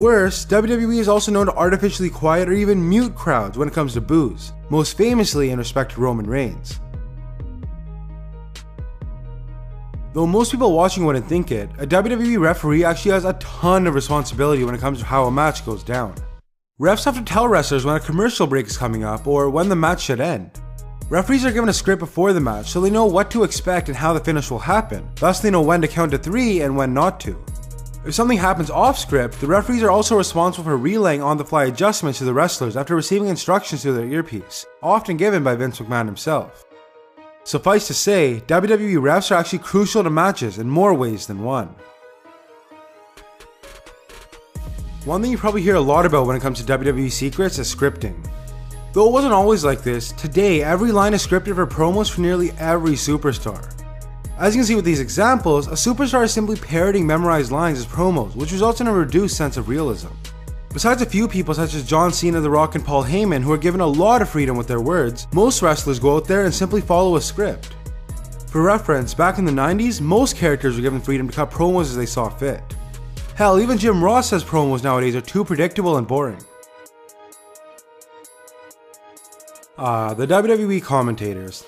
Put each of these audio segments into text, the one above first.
Worse, WWE is also known to artificially quiet or even mute crowds when it comes to boos, most famously in respect to Roman Reigns. Though most people watching wouldn't think it, a WWE referee actually has a ton of responsibility when it comes to how a match goes down. Refs have to tell wrestlers when a commercial break is coming up or when the match should end. Referees are given a script before the match so they know what to expect and how the finish will happen, thus they know when to count to 3 and when not to. If something happens off script, the referees are also responsible for relaying on-the-fly adjustments to the wrestlers after receiving instructions through their earpiece, often given by Vince McMahon himself. Suffice to say, WWE refs are actually crucial to matches in more ways than one. One thing you probably hear a lot about when it comes to WWE secrets is scripting. Though it wasn't always like this, today every line is scripted for promos for nearly every superstar. As you can see with these examples, a superstar is simply parroting memorized lines as promos, which results in a reduced sense of realism. Besides a few people such as John Cena, The Rock, and Paul Heyman who are given a lot of freedom with their words, most wrestlers go out there and simply follow a script. For reference, back in the 90s, most characters were given freedom to cut promos as they saw fit. Hell, even Jim Ross says promos nowadays are too predictable and boring. The WWE commentators.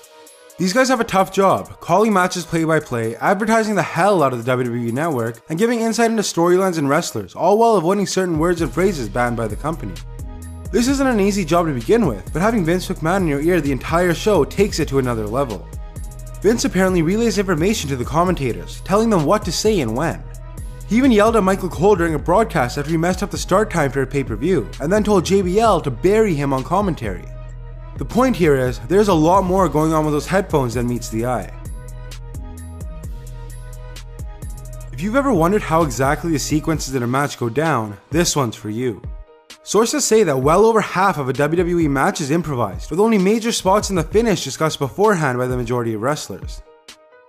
These guys have a tough job, calling matches play-by-play, advertising the hell out of the WWE network, and giving insight into storylines and wrestlers, all while avoiding certain words and phrases banned by the company. This isn't an easy job to begin with, but having Vince McMahon in your ear the entire show takes it to another level. Vince apparently relays information to the commentators, telling them what to say and when. He even yelled at Michael Cole during a broadcast after he messed up the start time for a pay-per-view, and then told JBL to bury him on commentary. The point here is, there's a lot more going on with those headphones than meets the eye. If you've ever wondered how exactly the sequences in a match go down, this one's for you. Sources say that well over half of a WWE match is improvised, with only major spots in the finish discussed beforehand by the majority of wrestlers.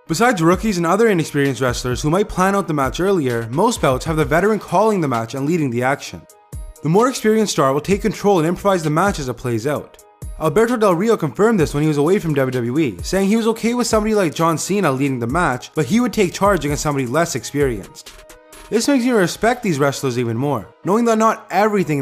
Besides rookies and other inexperienced wrestlers who might plan out the match earlier, most bouts have the veteran calling the match and leading the action. The more experienced star will take control and improvise the match as it plays out. Alberto Del Rio confirmed this when he was away from WWE, saying he was okay with somebody like John Cena leading the match, but he would take charge against somebody less experienced. This makes me respect these wrestlers even more, knowing that not everything in the